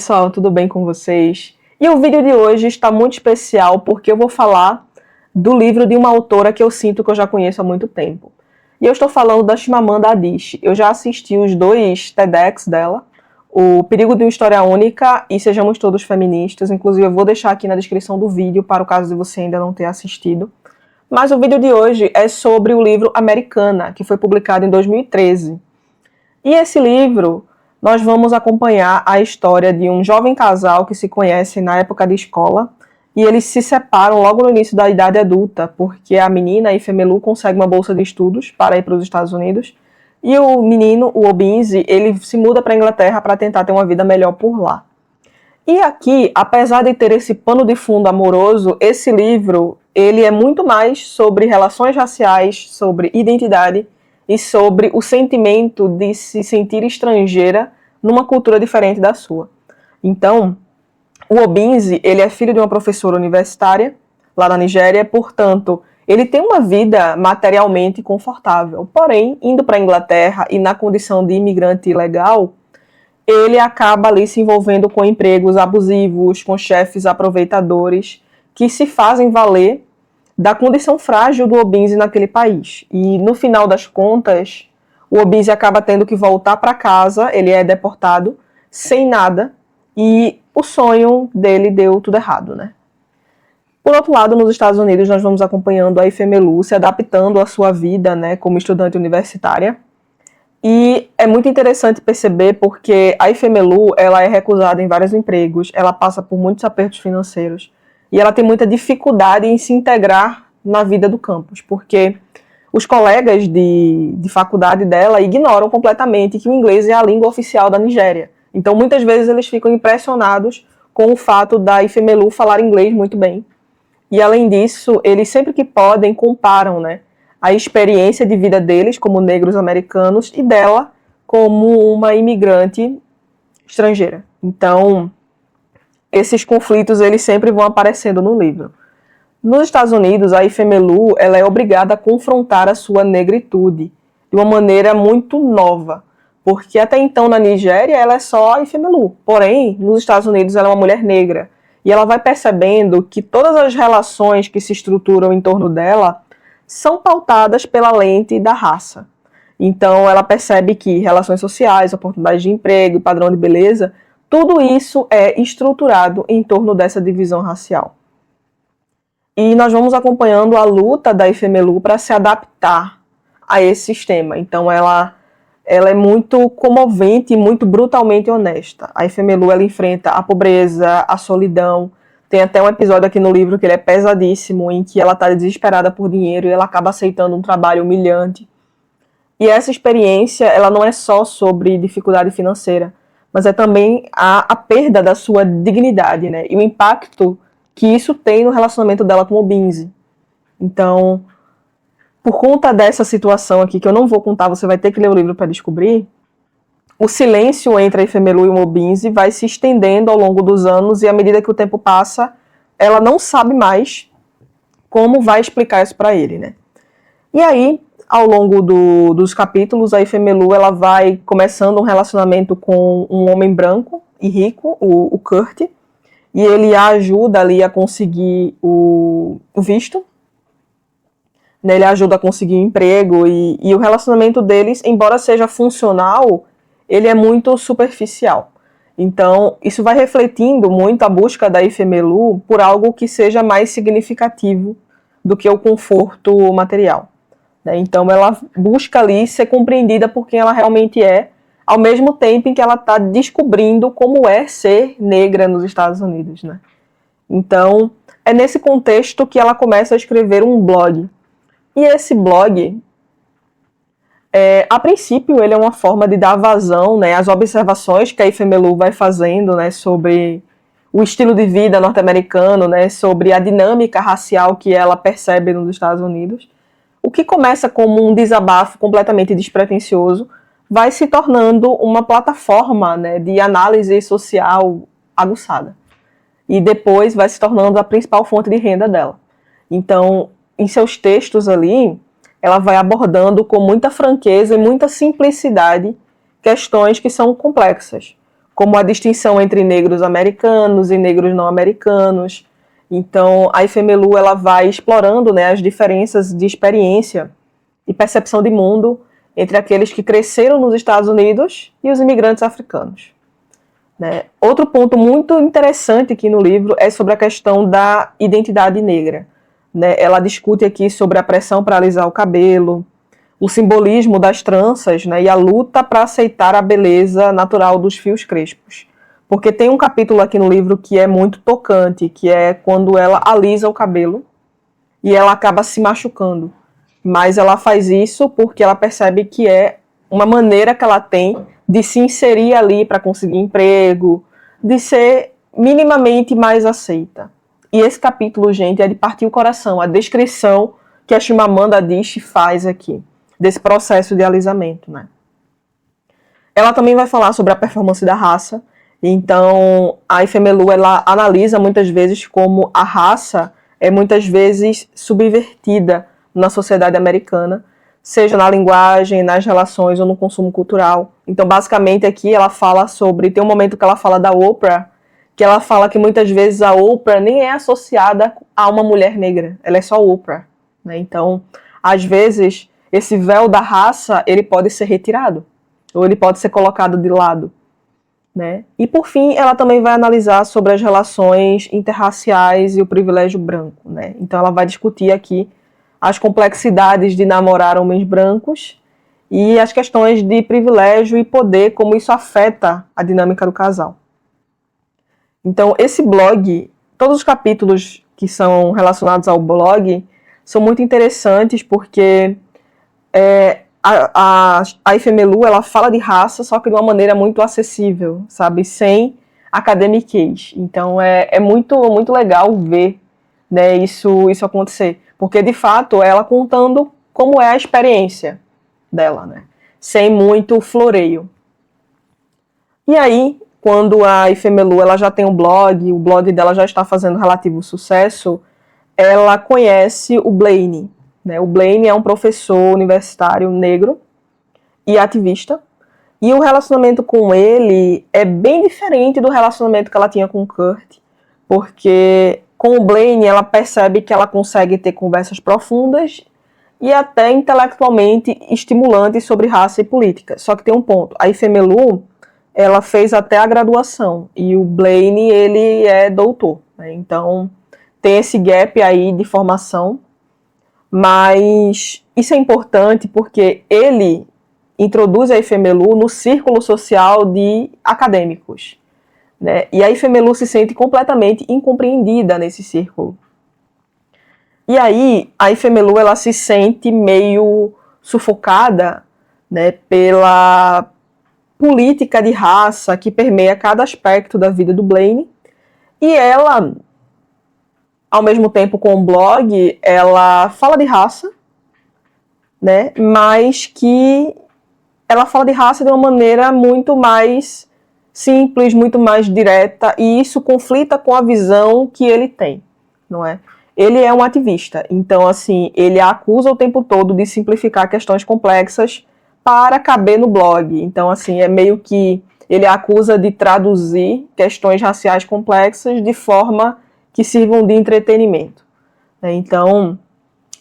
Pessoal, tudo bem com vocês? E o vídeo de hoje está muito especial porque eu vou falar do livro de uma autora que eu sinto que eu já conheço há muito tempo. E eu estou falando da Chimamanda Adichie. Eu já assisti os 2 TEDx dela, O Perigo de uma História Única e Sejamos Todos Feministas. Inclusive eu vou deixar aqui na descrição do vídeo para o caso de você ainda não ter assistido. Mas o vídeo de hoje é sobre o livro Americana, que foi publicado em 2013. E esse livro, nós vamos acompanhar a história de um jovem casal que se conhece na época de escola e eles se separam logo no início da idade adulta, porque a menina, a Ifemelu, consegue uma bolsa de estudos para ir para os Estados Unidos e o menino, o Obinze, ele se muda para a Inglaterra para tentar ter uma vida melhor por lá. E aqui, apesar de ter esse pano de fundo amoroso, esse livro ele é muito mais sobre relações raciais, sobre identidade e sobre o sentimento de se sentir estrangeira numa cultura diferente da sua. Então, o Obinze, ele é filho de uma professora universitária lá na Nigéria, portanto, ele tem uma vida materialmente confortável. Porém, indo para a Inglaterra e na condição de imigrante ilegal, ele acaba ali se envolvendo com empregos abusivos, com chefes aproveitadores, que se fazem valer da condição frágil do Obinze naquele país. E no final das contas, o Obinze acaba tendo que voltar para casa, ele é deportado sem nada e o sonho dele deu tudo errado, né? Por outro lado, nos Estados Unidos, nós vamos acompanhando a Ifemelu se adaptando à sua vida, né, como estudante universitária. E é muito interessante perceber porque a Ifemelu, ela é recusada em vários empregos, ela passa por muitos apertos financeiros e ela tem muita dificuldade em se integrar na vida do campus, porque os colegas de faculdade dela ignoram completamente que o inglês é a língua oficial da Nigéria. Então, muitas vezes, eles ficam impressionados com o fato da Ifemelu falar inglês muito bem. E, além disso, eles sempre que podem comparam, né, a experiência de vida deles como negros americanos e dela como uma imigrante estrangeira. Então, esses conflitos eles sempre vão aparecendo no livro. Nos Estados Unidos, a Ifemelu ela é obrigada a confrontar a sua negritude de uma maneira muito nova, porque até então na Nigéria ela é só a Ifemelu, porém nos Estados Unidos ela é uma mulher negra e ela vai percebendo que todas as relações que se estruturam em torno dela são pautadas pela lente da raça. Então ela percebe que relações sociais, oportunidades de emprego, padrão de beleza, tudo isso é estruturado em torno dessa divisão racial. E nós vamos acompanhando a luta da Ifemelu para se adaptar a esse sistema. Então ela é muito comovente e muito brutalmente honesta. A Ifemelu ela enfrenta a pobreza, a solidão. Tem até um episódio aqui no livro que ele é pesadíssimo, em que ela está desesperada por dinheiro e ela acaba aceitando um trabalho humilhante. E essa experiência ela não é só sobre dificuldade financeira, mas é também a perda da sua dignidade, né? E o impacto que isso tem no relacionamento dela com o Obinze. Então, por conta dessa situação aqui, que eu não vou contar, você vai ter que ler o livro para descobrir, o silêncio entre a Ifemelu e o Obinze vai se estendendo ao longo dos anos e à medida que o tempo passa, ela não sabe mais como vai explicar isso para ele, né? E aí, ao longo dos capítulos, a Ifemelu ela vai começando um relacionamento com um homem branco e rico, o Kurt, e ele a ajuda ali a conseguir o visto, né? Ele ajuda a conseguir um emprego e o relacionamento deles, embora seja funcional, ele é muito superficial. Então, isso vai refletindo muito a busca da Ifemelu por algo que seja mais significativo do que o conforto material. Então, ela busca ali ser compreendida por quem ela realmente é, ao mesmo tempo em que ela está descobrindo como é ser negra nos Estados Unidos, né? Então, é nesse contexto que ela começa a escrever um blog. E esse blog, a princípio, ele é uma forma de dar vazão, né, às observações que a Ifemelu vai fazendo, né, sobre o estilo de vida norte-americano, né, sobre a dinâmica racial que ela percebe nos Estados Unidos. O que começa como um desabafo completamente despretensioso vai se tornando uma plataforma, né, de análise social aguçada. E depois vai se tornando a principal fonte de renda dela. Então, em seus textos ali, ela vai abordando com muita franqueza e muita simplicidade questões que são complexas, como a distinção entre negros americanos e negros não americanos. Então, a Ifemelu, ela vai explorando, né, as diferenças de experiência e percepção de mundo entre aqueles que cresceram nos Estados Unidos e os imigrantes africanos. Né? Outro ponto muito interessante aqui no livro é sobre a questão da identidade negra. Né? Ela discute aqui sobre a pressão para alisar o cabelo, o simbolismo das tranças, né? E a luta para aceitar a beleza natural dos fios crespos. Porque tem um capítulo aqui no livro que é muito tocante, que é quando ela alisa o cabelo e ela acaba se machucando. Mas ela faz isso porque ela percebe que é uma maneira que ela tem de se inserir ali para conseguir emprego, de ser minimamente mais aceita. E esse capítulo, gente, é de partir o coração, a descrição que a Chimamanda Adichie faz aqui, desse processo de alisamento, né? Ela também vai falar sobre a performance da raça. Então, a Ifemelu, ela analisa muitas vezes como a raça é muitas vezes subvertida na sociedade americana, seja na linguagem, nas relações ou no consumo cultural. Então, basicamente, aqui ela fala sobre... Tem um momento que ela fala da Oprah, que ela fala que muitas vezes a Oprah nem é associada a uma mulher negra. Ela é só Oprah. Né? Então, às vezes, esse véu da raça, ele pode ser retirado. Ou ele pode ser colocado de lado. Né? E, por fim, ela também vai analisar sobre as relações interraciais e o privilégio branco. Né? Então, ela vai discutir aqui as complexidades de namorar homens brancos e as questões de privilégio e poder, como isso afeta a dinâmica do casal. Então, esse blog, todos os capítulos que são relacionados ao blog são muito interessantes porque a Ifemelu, ela fala de raça, só que de uma maneira muito acessível, sabe? Sem academiquez. Então, é muito, muito legal ver, né, isso acontecer. Porque, de fato, é ela contando como é a experiência dela, né? Sem muito floreio. E aí, quando a Ifemelu, ela já tem um blog, o blog dela já está fazendo relativo sucesso, ela conhece o Blaine. Né? O Blaine é um professor universitário negro e ativista. E o relacionamento com ele é bem diferente do relacionamento que ela tinha com o Kurt, porque com o Blaine ela percebe que ela consegue ter conversas profundas e até intelectualmente estimulantes sobre raça e política. Só que tem um ponto, a Ifemelu, ela fez até a graduação e o Blaine, ele é doutor. Né? Então tem esse gap aí de formação, mas isso é importante porque ele introduz a Ifemelu no círculo social de acadêmicos. Né? E a Ifemelu se sente completamente incompreendida nesse círculo. E aí, a Ifemelu, ela se sente meio sufocada, né, pela política de raça que permeia cada aspecto da vida do Blaine. E ela, ao mesmo tempo com o blog, ela fala de raça, né, mas que ela fala de raça de uma maneira muito mais simples, muito mais direta, e isso conflita com a visão que ele tem, não é? Ele é um ativista, então, assim, ele a acusa o tempo todo de simplificar questões complexas para caber no blog. Então, assim, é meio que ele a acusa de traduzir questões raciais complexas de forma que sirvam de entretenimento. Então,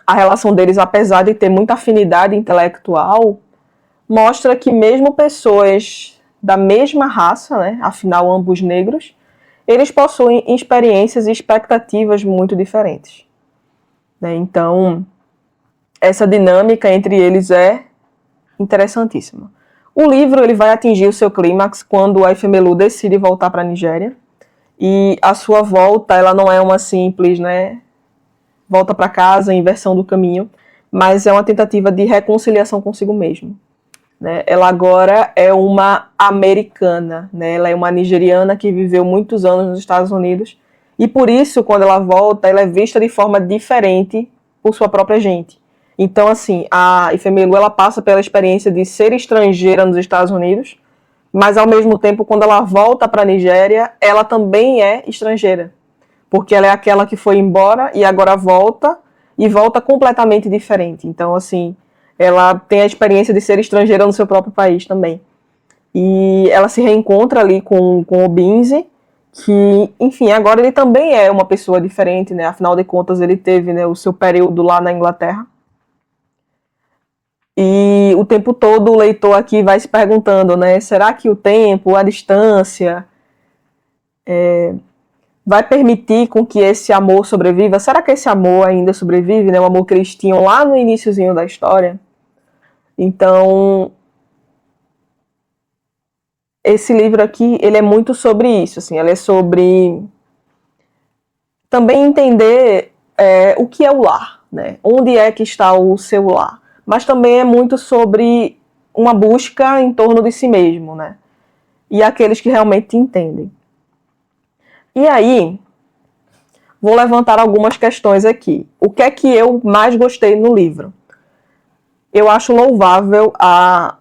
a relação deles, apesar de ter muita afinidade intelectual, mostra que mesmo pessoas da mesma raça, né, afinal ambos negros, eles possuem experiências e expectativas muito diferentes. Né? Então, essa dinâmica entre eles é interessantíssima. O livro ele vai atingir o seu clímax quando a Ifemelu decide voltar para a Nigéria, e a sua volta ela não é uma simples, né, volta para casa, inversão do caminho, mas é uma tentativa de reconciliação consigo mesma. Né? Ela agora é uma americana, né? Ela é uma nigeriana que viveu muitos anos nos Estados Unidos e por isso, quando ela volta, ela é vista de forma diferente por sua própria gente. Então, assim, a Ifemelu, ela passa pela experiência de ser estrangeira nos Estados Unidos, mas ao mesmo tempo, quando ela volta para a Nigéria, ela também é estrangeira, porque ela é aquela que foi embora e agora volta, e volta completamente diferente. Então, assim, ela tem a experiência de ser estrangeira no seu próprio país também. E ela se reencontra ali com o Binzi, que, enfim, agora ele também é uma pessoa diferente, né? Afinal de contas, ele teve, né, o seu período lá na Inglaterra. E o tempo todo o leitor aqui vai se perguntando, né? Será que o tempo, a distância, vai permitir com que esse amor sobreviva? Será que esse amor ainda sobrevive, né? O amor que eles tinham lá no iniciozinho da história? Então, esse livro aqui, ele é muito sobre isso, assim, ele é sobre também entender o que é o lar, né? Onde é que está o seu lar? Mas também é muito sobre uma busca em torno de si mesmo, né? E aqueles que realmente entendem. E aí, vou levantar algumas questões aqui. O que é que eu mais gostei no livro? Eu acho louvável a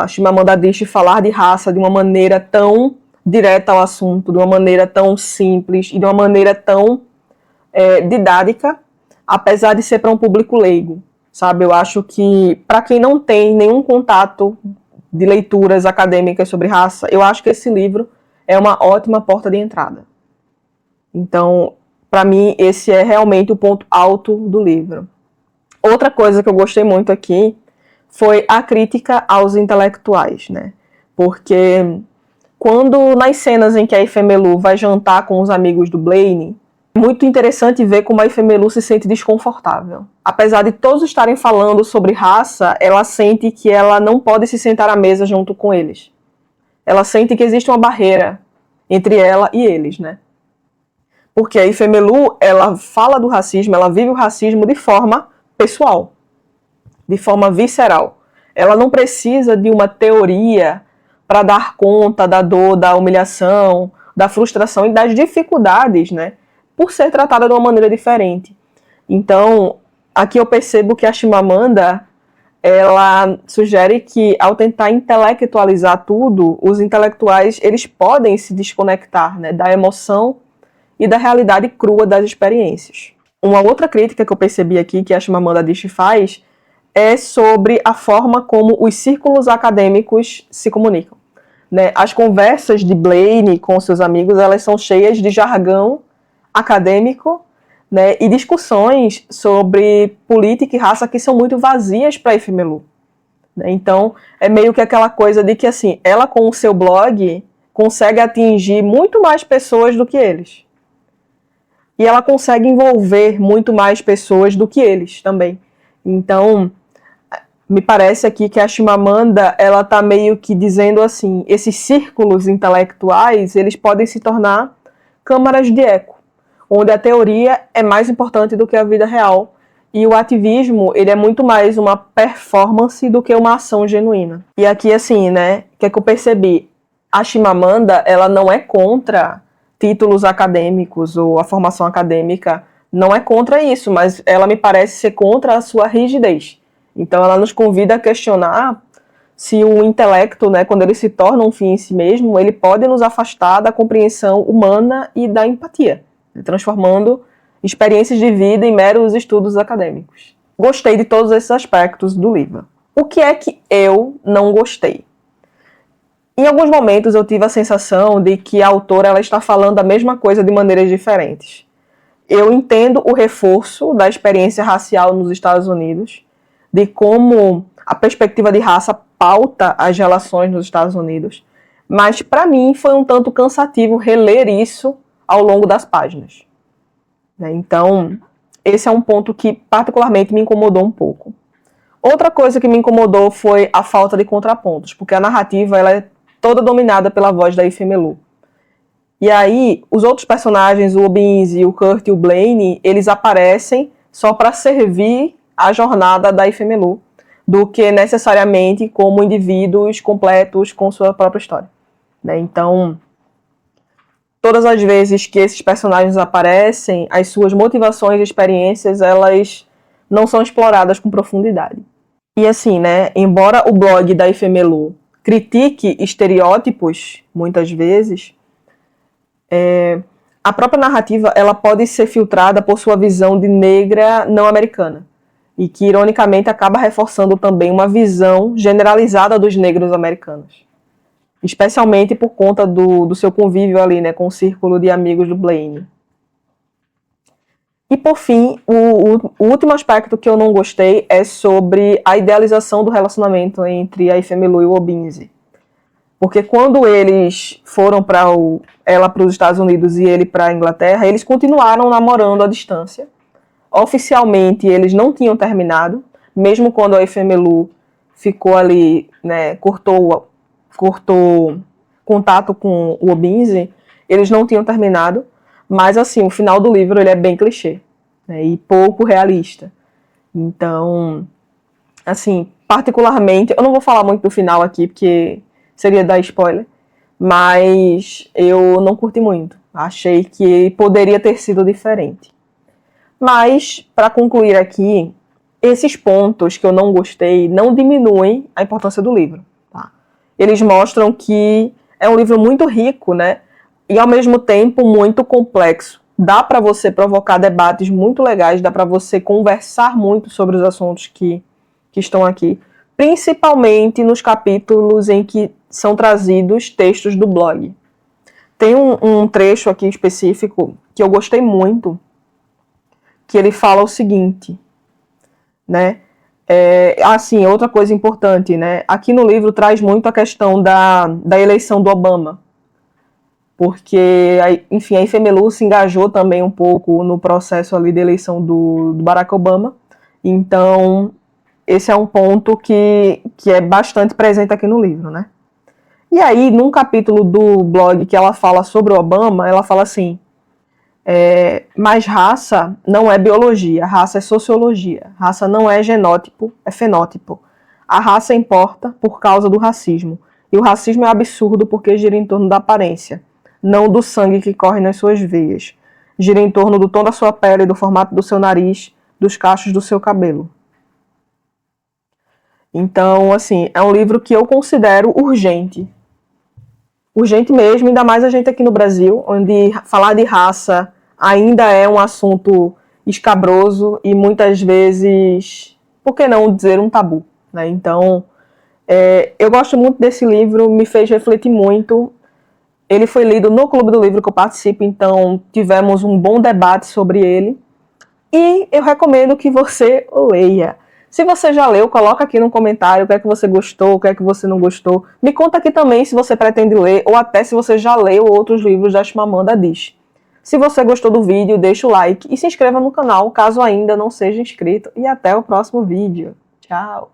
Chimamanda Adichie falar de raça de uma maneira tão direta ao assunto, de uma maneira tão simples e de uma maneira tão didática, apesar de ser para um público leigo, sabe? Eu acho que, para quem não tem nenhum contato de leituras acadêmicas sobre raça, eu acho que esse livro é uma ótima porta de entrada. Então, para mim, esse é realmente o ponto alto do livro. Outra coisa que eu gostei muito aqui foi a crítica aos intelectuais, né? Porque quando nas cenas em que a Ifemelu vai jantar com os amigos do Blaine, é muito interessante ver como a Ifemelu se sente desconfortável. Apesar de todos estarem falando sobre raça, ela sente que ela não pode se sentar à mesa junto com eles. Ela sente que existe uma barreira entre ela e eles, né? Porque a Ifemelu, ela fala do racismo, ela vive o racismo de forma pessoal, de forma visceral. Ela não precisa de uma teoria para dar conta da dor, da humilhação, da frustração e das dificuldades, né? Por ser tratada de uma maneira diferente. Então, aqui eu percebo que a Chimamanda, ela sugere que, ao tentar intelectualizar tudo, os intelectuais, eles podem se desconectar, né, da emoção e da realidade crua das experiências. Uma outra crítica que eu percebi aqui, que a Chimamanda Adichie faz, é sobre a forma como os círculos acadêmicos se comunicam, né? As conversas de Blaine com seus amigos, elas são cheias de jargão acadêmico, né? E discussões sobre política e raça que são muito vazias para Ifemelu, né? Então, é meio que aquela coisa de que, assim, ela com o seu blog consegue atingir muito mais pessoas do que eles. E ela consegue envolver muito mais pessoas do que eles também. Então, me parece aqui que a Chimamanda, ela tá meio que dizendo assim, esses círculos intelectuais, eles podem se tornar câmaras de eco, onde a teoria é mais importante do que a vida real. E o ativismo, ele é muito mais uma performance do que uma ação genuína. E aqui, assim, né, o que é que eu percebi? A Chimamanda, ela não é contra títulos acadêmicos ou a formação acadêmica, não é contra isso, mas ela me parece ser contra a sua rigidez. Então ela nos convida a questionar se o intelecto, né, quando ele se torna um fim em si mesmo, ele pode nos afastar da compreensão humana e da empatia, transformando experiências de vida em meros estudos acadêmicos. Gostei de todos esses aspectos do livro. O que é que eu não gostei? Em alguns momentos eu tive a sensação de que a autora ela está falando a mesma coisa de maneiras diferentes. Eu entendo o reforço da experiência racial nos Estados Unidos, de como a perspectiva de raça pauta as relações nos Estados Unidos, mas para mim foi um tanto cansativo reler isso ao longo das páginas. Então, esse é um ponto que particularmente me incomodou um pouco. Outra coisa que me incomodou foi a falta de contrapontos, porque a narrativa ela é toda dominada pela voz da Ifemelu. E aí, os outros personagens, o Obinze, o Kurt e o Blaine, eles aparecem só para servir a jornada da Ifemelu, do que necessariamente como indivíduos completos com sua própria história, né? Então, todas as vezes que esses personagens aparecem, as suas motivações e experiências, elas não são exploradas com profundidade. E assim, né, embora o blog da Ifemelu critique estereótipos, muitas vezes, a própria narrativa ela pode ser filtrada por sua visão de negra não americana, e que, ironicamente, acaba reforçando também uma visão generalizada dos negros americanos. especialmente por conta do seu convívio ali, né, com o círculo de amigos do Blaine. E por fim, o último aspecto que eu não gostei é sobre a idealização do relacionamento entre a Ifemelu e o Obinze. Porque quando eles foram ela para os Estados Unidos e ele para a Inglaterra, eles continuaram namorando à distância. Oficialmente eles não tinham terminado, mesmo quando a Ifemelu ficou ali, né, cortou contato com o Obinze, eles não tinham terminado. Mas assim, o final do livro ele é bem clichê, né, e pouco realista. Então, assim, particularmente, eu não vou falar muito do final aqui, porque seria dar spoiler, mas eu não curti muito. Achei que poderia ter sido diferente. Mas, para concluir aqui, esses pontos que eu não gostei não diminuem a importância do livro. Tá? Eles mostram que é um livro muito rico, né? E ao mesmo tempo muito complexo. Dá para você provocar debates muito legais, dá para você conversar muito sobre os assuntos que estão aqui, principalmente nos capítulos em que são trazidos textos do blog. Tem um trecho aqui específico que eu gostei muito, que ele fala o seguinte, né? Assim, outra coisa importante, né? Aqui no livro traz muito a questão da eleição do Obama, porque, enfim, a Ifemelu se engajou também um pouco no processo ali de eleição do Barack Obama, então esse é um ponto que é bastante presente aqui no livro, né? E aí, num capítulo do blog que ela fala sobre o Obama, ela fala assim, mas raça não é biologia, raça é sociologia. Raça não é genótipo, é fenótipo. A raça importa por causa do racismo. E o racismo é absurdo porque gira em torno da aparência, não do sangue que corre nas suas veias. Gira em torno do tom da sua pele, do formato do seu nariz, dos cachos do seu cabelo. Então, assim, é um livro que eu considero urgente. Urgente mesmo, ainda mais a gente aqui no Brasil, onde falar de raça ainda é um assunto escabroso e muitas vezes, por que não dizer, um tabu, né? Então, eu gosto muito desse livro, me fez refletir muito. Ele foi lido no Clube do Livro que eu participo, então tivemos um bom debate sobre ele. E eu recomendo que você o leia. Se você já leu, coloca aqui no comentário o que é que você gostou, o que é que você não gostou. Me conta aqui também se você pretende ler ou até se você já leu outros livros da Chimamanda Adichie. Se você gostou do vídeo, deixa o like e se inscreva no canal caso ainda não seja inscrito. E até o próximo vídeo. Tchau!